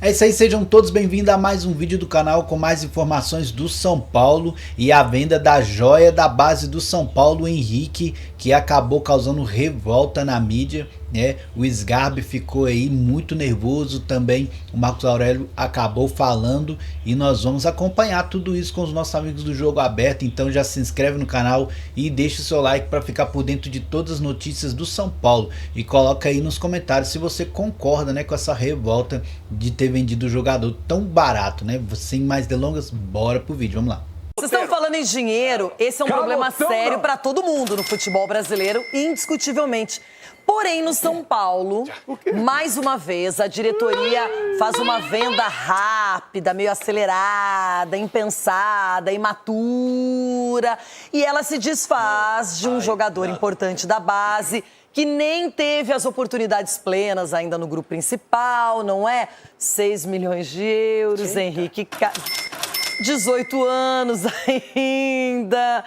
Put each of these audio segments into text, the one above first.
É isso aí, sejam todos bem-vindos a mais um vídeo do canal com mais informações do São Paulo e a venda da joia da base do São Paulo, Henrique, que acabou causando revolta na mídia, né? O Sgarbi ficou aí muito nervoso também, o Marcos Aurélio acabou falando e nós vamos acompanhar tudo isso com os nossos amigos do Jogo Aberto, então já se inscreve no canal e deixa o seu like para ficar por dentro de todas as notícias do São Paulo e coloca aí nos comentários se você concorda, né, com essa revolta de ter vendido o jogador tão barato, né? Sem mais delongas, bora pro vídeo, vamos lá. Vocês estão falando em dinheiro, esse é um problema sério para todo mundo no futebol brasileiro, indiscutivelmente. Porém, no São Paulo, mais uma vez, a diretoria faz uma venda rápida, meio acelerada, impensada, imatura, e ela se desfaz de um jogador importante da base, que nem teve as oportunidades plenas ainda no grupo principal, não é? 6 milhões de euros, Henrique, 18 anos ainda.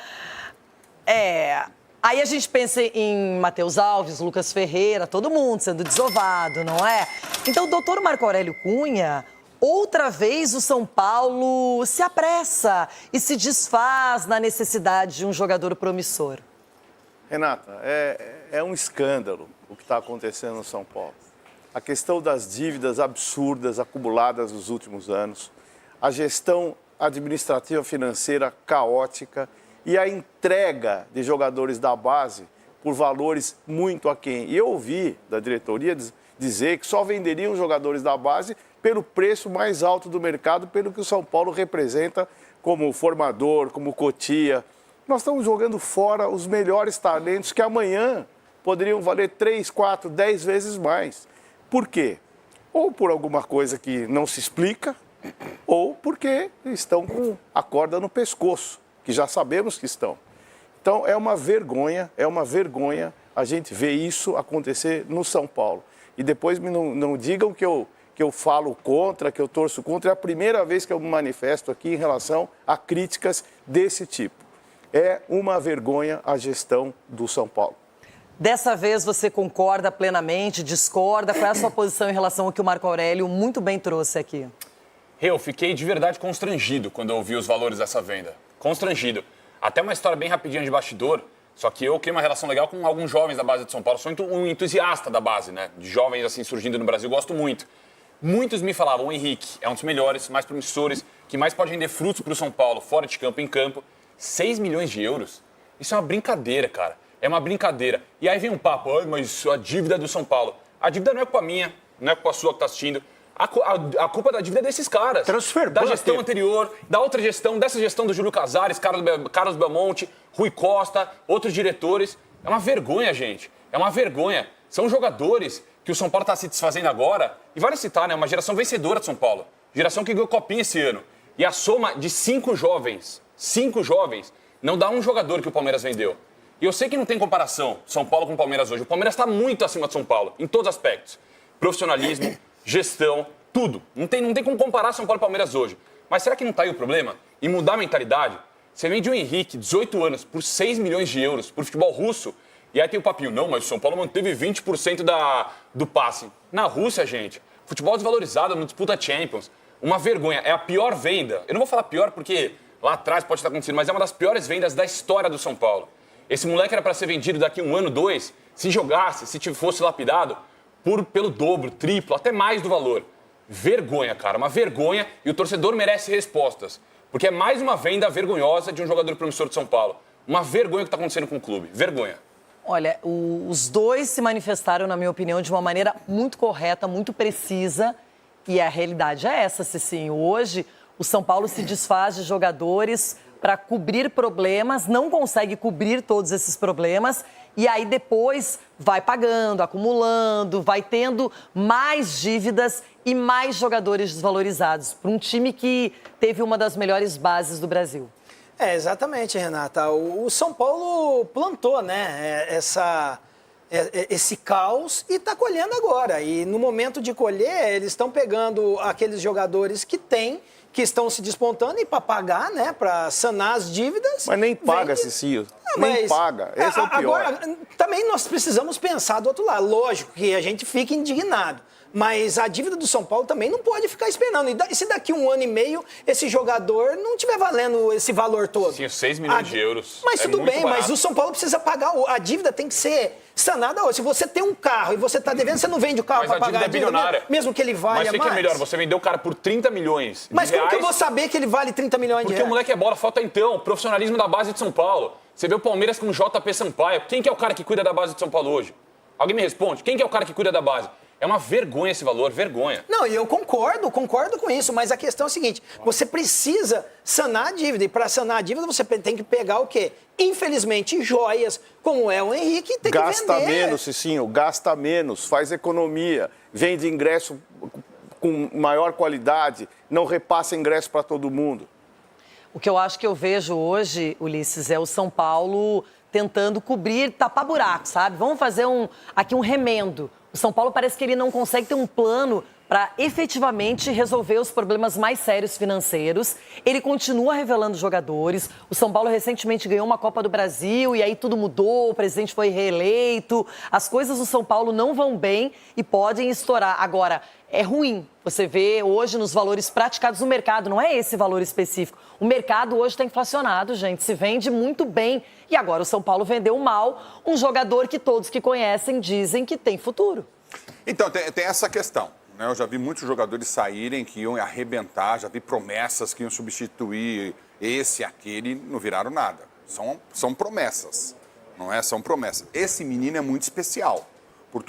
Aí a gente pensa em Matheus Alves, Lucas Ferreira, todo mundo sendo desovado, não é? Então, o doutor Marco Aurélio Cunha, outra vez o São Paulo se apressa e se desfaz na necessidade de um jogador promissor. Renata, é um escândalo o que está acontecendo no São Paulo. A questão das dívidas absurdas acumuladas nos últimos anos, a gestão administrativa financeira caótica e a entrega de jogadores da base por valores muito aquém. E eu ouvi da diretoria dizer que só venderiam jogadores da base pelo preço mais alto do mercado, pelo que o São Paulo representa como formador, como Cotia. Nós estamos jogando fora os melhores talentos que amanhã poderiam valer 3, 4, 10 vezes mais. Por quê? Ou por alguma coisa que não se explica, ou porque estão com a corda no pescoço, que já sabemos que estão. Então é uma vergonha a gente ver isso acontecer no São Paulo. E depois não digam que eu falo contra, que eu torço contra. É a primeira vez que eu me manifesto aqui em relação a críticas desse tipo. É uma vergonha a gestão do São Paulo. Dessa vez você concorda plenamente, discorda? Qual é a sua posição em relação ao que o Marco Aurélio muito bem trouxe aqui? Eu fiquei de verdade constrangido quando eu ouvi os valores dessa venda. Constrangido. Até uma história bem rapidinha de bastidor, só que eu criei uma relação legal com alguns jovens da base de São Paulo. Sou um entusiasta da base, né? De jovens assim surgindo no Brasil, gosto muito. Muitos me falavam, o Henrique é um dos melhores, mais promissores, que mais pode render frutos para o São Paulo, fora de campo, em campo. 6 milhões de euros? Isso é uma brincadeira, cara. É uma brincadeira. E aí vem um papo, mas a dívida é do São Paulo. A dívida não é culpa minha, não é culpa sua que está assistindo. A culpa da dívida é desses caras. Da gestão anterior, da outra gestão, dessa gestão do Júlio Casares, Carlos Belmonte, Rui Costa, outros diretores. É uma vergonha, gente. É uma vergonha. São jogadores que o São Paulo está se desfazendo agora. E vale citar, né? Uma geração vencedora de São Paulo. Geração que ganhou Copinha esse ano. E a soma de 5 jovens, não dá um jogador que o Palmeiras vendeu. E eu sei que não tem comparação São Paulo com o Palmeiras hoje. O Palmeiras está muito acima de São Paulo, em todos os aspectos. Profissionalismo, gestão, tudo. Não tem como comparar São Paulo e Palmeiras hoje. Mas será que não está aí o problema? Em mudar a mentalidade? Você vende o Henrique, 18 anos, por 6 milhões de euros, por futebol russo, e aí tem o papinho, não, mas o São Paulo manteve 20% do passe. Na Rússia, gente, futebol desvalorizado, não disputa Champions. Uma vergonha, é a pior venda. Eu não vou falar pior porque lá atrás pode estar acontecendo, mas é uma das piores vendas da história do São Paulo. Esse moleque era para ser vendido daqui 1 ano, 2, se jogasse, se fosse lapidado, pelo dobro, triplo, até mais do valor. Vergonha, cara, uma vergonha, e o torcedor merece respostas. Porque é mais uma venda vergonhosa de um jogador promissor de São Paulo. Uma vergonha que está acontecendo com o clube, vergonha. Olha, os dois se manifestaram, na minha opinião, de uma maneira muito correta, muito precisa. E a realidade é essa, Cicinho. Hoje, o São Paulo se desfaz de jogadores para cobrir problemas, não consegue cobrir todos esses problemas. E aí depois vai pagando, acumulando, vai tendo mais dívidas e mais jogadores desvalorizados para um time que teve uma das melhores bases do Brasil. Exatamente, Renata. O São Paulo plantou, né, esse caos e está colhendo agora. E no momento de colher, eles estão pegando aqueles jogadores que estão se despontando e para pagar, né, para sanar as dívidas. Mas nem paga, Cicinho. nem paga. Esse é o pior. Agora, também nós precisamos pensar do outro lado. Lógico que a gente fica indignado. Mas a dívida do São Paulo também não pode ficar esperando. E se daqui 1 ano e meio esse jogador não estiver valendo esse valor todo? Sim, 6 milhões de euros. Mas tudo bem, barato. mas o São Paulo precisa pagar. A dívida tem que ser sanada hoje. Se você tem um carro e você está devendo, você não vende o carro para pagar a dívida, mesmo que ele valha mais. Mas o que é melhor? Você vendeu o cara por 30 milhões de Mas como reais, que eu vou saber que ele vale 30 milhões de Porque reais? o moleque é bola. Falta então o profissionalismo da base de São Paulo. Você vê o Palmeiras com o JP Sampaio. Quem que é o cara que cuida da base de São Paulo hoje? Alguém me responde. Quem que é o cara que cuida da base? É uma vergonha esse valor, vergonha. Não, e eu concordo com isso, mas a questão é a seguinte, você precisa sanar a dívida, e para sanar a dívida você tem que pegar o quê? Infelizmente, joias, como é o Henrique, tem Gasta que vender. menos, Cicinho, gasta menos, faz economia, vende ingresso com maior qualidade, não repassa ingresso para todo mundo. O que eu acho que eu vejo hoje, Ulisses, é o São Paulo tentando cobrir, tapar buraco, sabe? Vamos fazer aqui um remendo. O São Paulo parece que ele não consegue ter um plano para efetivamente resolver os problemas mais sérios financeiros. Ele continua revelando jogadores. O São Paulo recentemente ganhou uma Copa do Brasil e aí tudo mudou, o presidente foi reeleito. As coisas do São Paulo não vão bem e podem estourar. Agora, é ruim. Você vê hoje nos valores praticados no mercado, não é esse valor específico. O mercado hoje está inflacionado, gente, se vende muito bem. E agora o São Paulo vendeu mal um jogador que todos que conhecem dizem que tem futuro. Então, tem essa questão. Né? Eu já vi muitos jogadores saírem que iam arrebentar, já vi promessas que iam substituir esse e aquele, não viraram nada. São promessas, não é? São promessas. Esse menino é muito especial. Com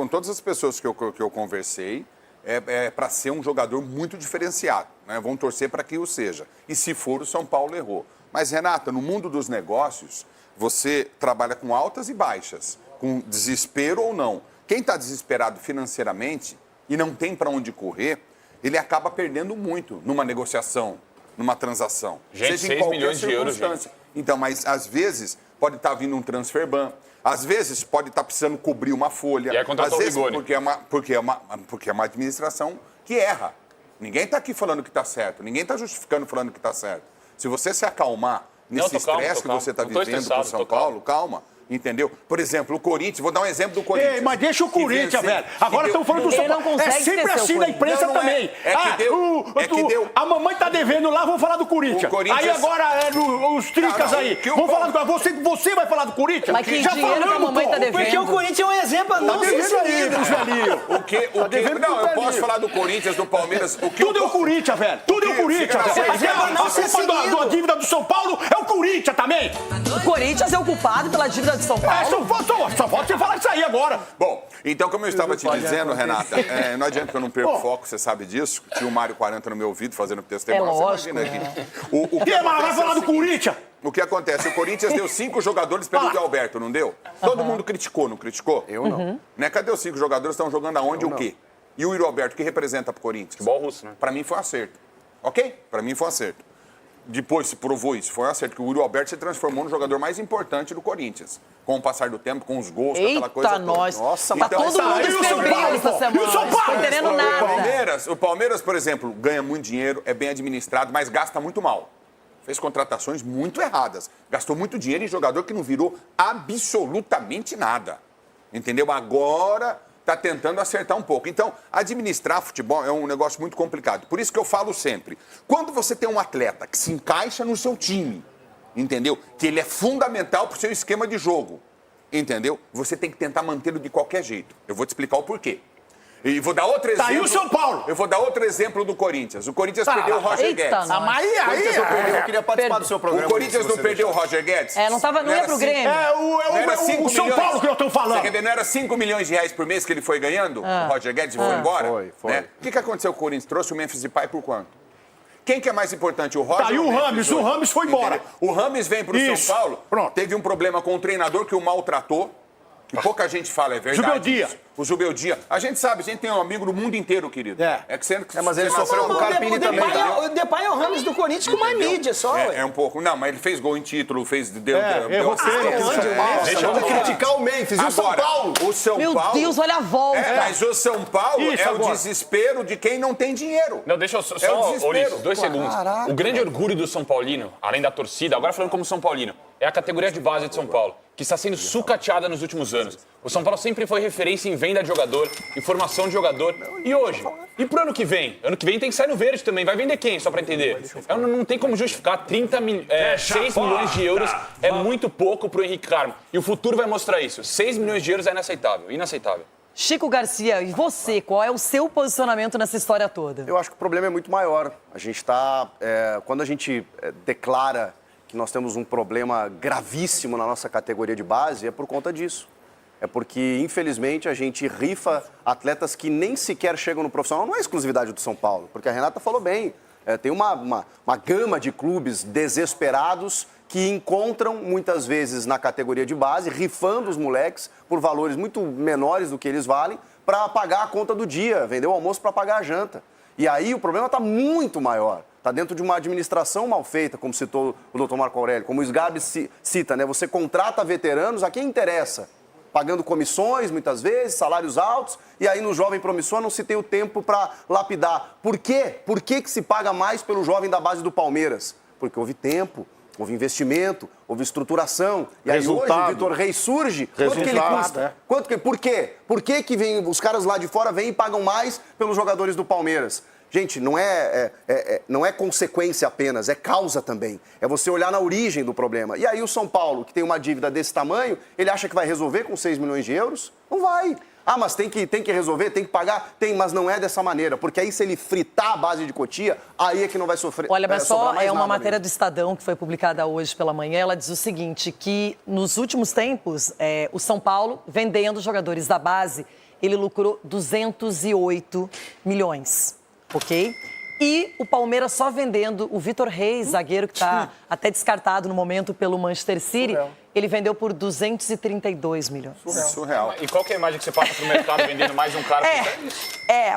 todas as pessoas que eu conversei, é para ser um jogador muito diferenciado. Né? Vão torcer para que o seja. E se for, o São Paulo errou. Mas, Renata, no mundo dos negócios, você trabalha com altas e baixas, com desespero ou não. Quem está desesperado financeiramente e não tem para onde correr, ele acaba perdendo muito numa negociação, numa transação. Gente, seja em 6 qualquer milhões de euros, circunstância. Então, mas às vezes pode estar vindo um transfer ban, às vezes pode estar precisando cobrir uma folha. E aí contratou às vezes, o Rigoni. porque é uma administração que erra. Ninguém está aqui falando que está certo, ninguém está justificando falando que está certo. Se você se acalmar nesse estresse que você está vivendo com o São Paulo, calma. Entendeu? Por exemplo, o Corinthians, vou dar um exemplo do Corinthians. Ei, mas deixa o Corinthians, velho. Agora estão falando do São Paulo. É sempre assim na imprensa também. A mamãe tá devendo lá, vamos falar do Corinthians. Aí agora os tricas aí. Vamos falar do você vai falar do Corinthians? Mas que dinheiro que a mamãe tá devendo? Porque o Corinthians é um exemplo a não ser seguido. Não, eu posso falar do Corinthians, do Palmeiras. Tudo é o Corinthians, velho. Tudo é o Corinthians. A culpa da dívida do São Paulo é o Corinthians também. O Corinthians é o culpado pela dívida de São Paulo. Só pode você falar isso aí agora. Bom, então, como eu estava te dizendo, Renata, não adianta que eu não perco foco, você sabe disso. Tinha o Mário 40 no meu ouvido fazendo testemunho. Lógico, você imagina aqui. Vai falar do Corinthians? O que acontece? O Corinthians deu 5 jogadores pelo de Alberto, não deu? Todo mundo criticou, não criticou? Eu não. Né? Cadê os 5 jogadores? Estão jogando aonde e o quê? E o Yuri Alberto, o que representa pro Corinthians? Futebol russo, né? Pra mim foi um acerto. Ok? Pra mim foi um acerto. Depois se provou isso, foi um acerto, que o Yuri Alberto se transformou no jogador mais importante do Corinthians. Com o passar do tempo, com os gols, com aquela coisa toda. Nossa, tá todo mundo febril essa semana. E o São Paulo? Não tô entendendo nada. O Palmeiras, por exemplo, ganha muito dinheiro, é bem administrado, mas gasta muito mal. Fez contratações muito erradas. Gastou muito dinheiro em jogador que não virou absolutamente nada. Entendeu? Agora está tentando acertar um pouco. Então, administrar futebol é um negócio muito complicado. Por isso que eu falo sempre, quando você tem um atleta que se encaixa no seu time, entendeu? Que ele é fundamental para o seu esquema de jogo, entendeu? Você tem que tentar mantê-lo de qualquer jeito. Eu vou te explicar o porquê. E vou dar outro exemplo. Tá aí o São Paulo. Eu vou dar outro exemplo do Corinthians. O Corinthians perdeu o Roger Guedes. Eu queria participar do seu programa. O Corinthians não perdeu o Roger Guedes? Não ia pro Grêmio. O São Paulo que eu estou falando. Você quer ver, não era 5 milhões de reais por mês que ele foi ganhando? O Roger Guedes foi embora? Foi. Né? O que aconteceu com o Corinthians? Trouxe o Memphis Depay por quanto? Quem que é mais importante, o Roger Tá aí o Rames, o Rames foi embora. Entendeu? O Rames vem pro São Paulo, teve um problema com o treinador que o maltratou. que pouca gente fala, é verdade. Zubeldia. O Zubeldia. A gente sabe, a gente tem um amigo do mundo inteiro, querido. É que você... mas ele sofreu com o Carpini também, tá? O Depay é o Rames do Corinthians com mais mídia só, ué. É um pouco. Não, mas ele fez gol em título, fez... errou Vamos criticar o Memphis e o São Paulo. O São Meu Paulo... Deus, olha a volta. Mas o São Paulo Isso, é agora. o desespero de quem não tem dinheiro. Não, deixa eu só, Ulisses, 2 segundos. O grande orgulho do São Paulino, além da torcida, agora falando como São Paulino, é a categoria de base de São Paulo, que está sendo sucateada nos últimos anos. O São Paulo sempre foi referência em venda de jogador, em formação de jogador. E hoje? E pro ano que vem? Ano que vem tem que sair no verde também. Vai vender quem, só para entender? Não tem como justificar 6 milhões de euros é muito pouco pro Henrique Carmo. E o futuro vai mostrar isso. 6 milhões de euros é inaceitável, inaceitável. Chico Garcia, e você, qual é o seu posicionamento nessa história toda? Eu acho que o problema é muito maior. A gente está... quando a gente declara que nós temos um problema gravíssimo na nossa categoria de base, é por conta disso. É porque, infelizmente, a gente rifa atletas que nem sequer chegam no profissional. Não é exclusividade do São Paulo, porque a Renata falou bem. Tem uma gama de clubes desesperados que encontram, muitas vezes, na categoria de base, rifando os moleques por valores muito menores do que eles valem, para pagar a conta do dia, vender o almoço para pagar a janta. E aí o problema está muito maior. Está dentro de uma administração mal feita, como citou o doutor Marco Aurélio, como o Sgarbi cita, né? Você contrata veteranos a quem interessa, pagando comissões, muitas vezes, salários altos, e aí no jovem promissor não se tem o tempo para lapidar. Por quê? Por que se paga mais pelo jovem da base do Palmeiras? Porque houve tempo, houve investimento, houve estruturação. E aí hoje o Vitor Reis surge. Quanto que ele custa? Por quê? Por que os caras lá de fora vêm e pagam mais pelos jogadores do Palmeiras? Gente, não é consequência apenas, é causa também. É você olhar na origem do problema. E aí o São Paulo, que tem uma dívida desse tamanho, ele acha que vai resolver com 6 milhões de euros? Não vai. Ah, mas tem que resolver, tem que pagar? Tem, mas não é dessa maneira. Porque aí se ele fritar a base de Cotia, aí é que não vai sofrer. Olha, mas só é uma matéria do Estadão que foi publicada hoje pela manhã. Ela diz o seguinte, que nos últimos tempos, o São Paulo, vendendo jogadores da base, ele lucrou 208 milhões. Ok? E o Palmeiras só vendendo o Vitor Reis, zagueiro que está até descartado no momento pelo Manchester City, ele vendeu por 232 milhões. Surreal. E qual que é a imagem que você passa pro mercado vendendo mais um cara?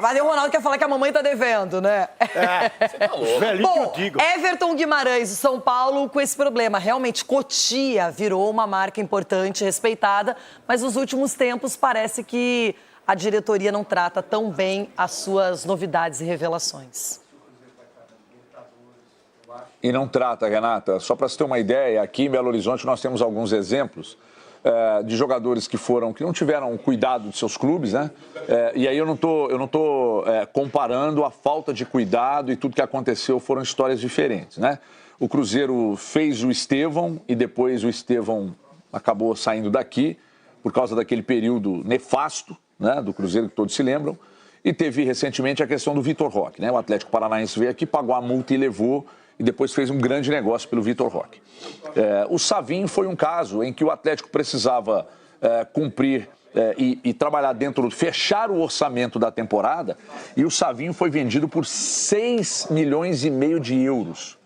Mas aí o Ronaldo quer falar que a mamãe tá devendo, né? Você tá louco. Bom, Everton Guimarães, o São Paulo, com esse problema. Realmente, Cotia virou uma marca importante, respeitada, mas nos últimos tempos parece que a diretoria não trata tão bem as suas novidades e revelações. E não trata, Renata. Só para você ter uma ideia, aqui em Belo Horizonte nós temos alguns exemplos de jogadores que não tiveram cuidado de seus clubes, né? E aí eu não tô comparando a falta de cuidado e tudo que aconteceu foram histórias diferentes, né? O Cruzeiro fez o Estevão e depois o Estevão acabou saindo daqui por causa daquele período nefasto, né, do Cruzeiro, que todos se lembram, e teve recentemente a questão do Vitor Roque, né? O Atlético Paranaense veio aqui, pagou a multa e levou, e depois fez um grande negócio pelo Vitor Roque. O Savinho foi um caso em que o Atlético precisava cumprir e trabalhar fechar o orçamento da temporada, e o Savinho foi vendido por 6,5 milhões de euros.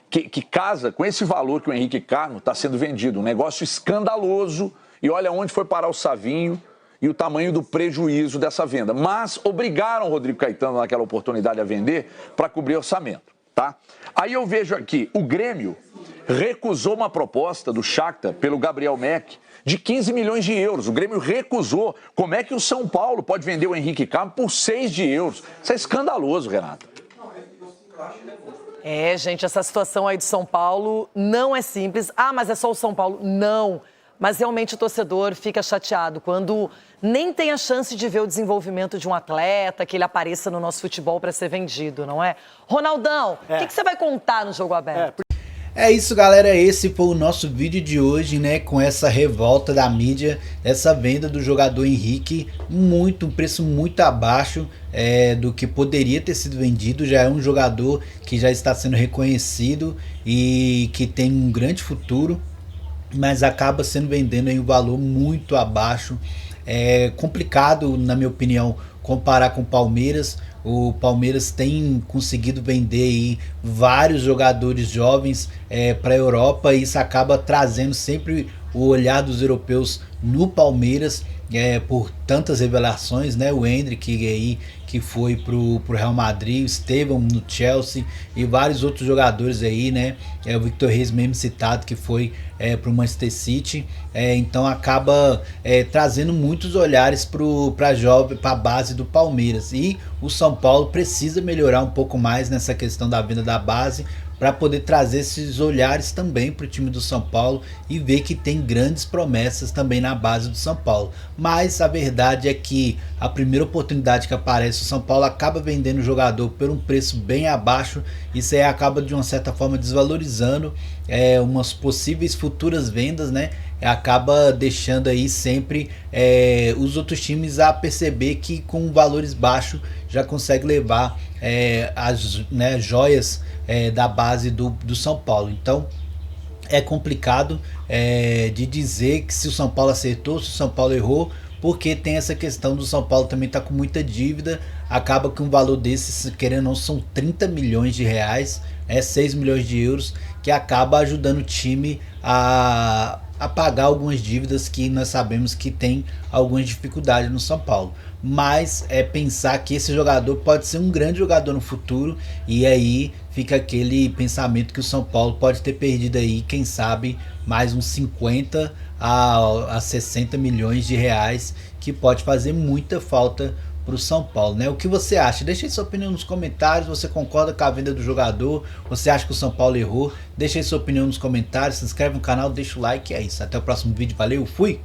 Que casa com esse valor que o Henrique Carmo está sendo vendido, um negócio escandaloso, e olha onde foi parar o Savinho, e o tamanho do prejuízo dessa venda. Mas obrigaram o Rodrigo Caetano naquela oportunidade a vender para cobrir orçamento, tá? Aí eu vejo aqui, o Grêmio recusou uma proposta do Shakhtar pelo Gabriel Mack de 15 milhões de euros. O Grêmio recusou. Como é que o São Paulo pode vender o Henrique Carmo por 6 de euros? Isso é escandaloso, Renata. Gente, essa situação aí do São Paulo não é simples. Ah, mas é só o São Paulo. Não. Mas realmente o torcedor fica chateado quando nem tem a chance de ver o desenvolvimento de um atleta, que ele apareça no nosso futebol para ser vendido, não é? Ronaldão, o que você vai contar no Jogo Aberto? É isso, galera. Esse foi o nosso vídeo de hoje, né? Com essa revolta da mídia, essa venda do jogador Henrique, um preço muito abaixo do que poderia ter sido vendido. Já é um jogador que já está sendo reconhecido e que tem um grande futuro, mas acaba sendo vendendo em um valor muito abaixo. É complicado, na minha opinião, comparar com o Palmeiras. O Palmeiras tem conseguido vender aí vários jogadores jovens para a Europa, e isso acaba trazendo sempre o olhar dos europeus no Palmeiras, por tantas revelações, né? O Endrick aí, que foi pro Real Madrid, o Estevão no Chelsea e vários outros jogadores aí, né? O Victor Reis mesmo citado, que foi pro Manchester City. Então acaba trazendo muitos olhares para a base do Palmeiras. E o São Paulo precisa melhorar um pouco mais nessa questão da venda da base, para poder trazer esses olhares também para o time do São Paulo e ver que tem grandes promessas também na base do São Paulo. Mas a verdade é que a primeira oportunidade que aparece, o São Paulo acaba vendendo o jogador por um preço bem abaixo. Isso aí acaba de uma certa forma desvalorizando umas possíveis futuras vendas, né? Acaba deixando aí sempre os outros times a perceber que com valores baixos já consegue levar as joias da base do São Paulo. Então é complicado de dizer que se o São Paulo acertou, se o São Paulo errou, porque tem essa questão do São Paulo também tá com muita dívida. Acaba que um valor desses, querendo ou não, são 30 milhões de reais, 6 milhões de euros, que acaba ajudando o time a pagar algumas dívidas que nós sabemos que tem algumas dificuldades no São Paulo. Mas pensar que esse jogador pode ser um grande jogador no futuro, e aí fica aquele pensamento que o São Paulo pode ter perdido aí, quem sabe, mais uns 50 a 60 milhões de reais, que pode fazer muita falta para o São Paulo, né? O que você acha? Deixa aí sua opinião nos comentários. Você concorda com a venda do jogador? Você acha que o São Paulo errou? Deixa aí sua opinião nos comentários, se inscreve no canal, deixa o like, é isso. Até o próximo vídeo, valeu, fui!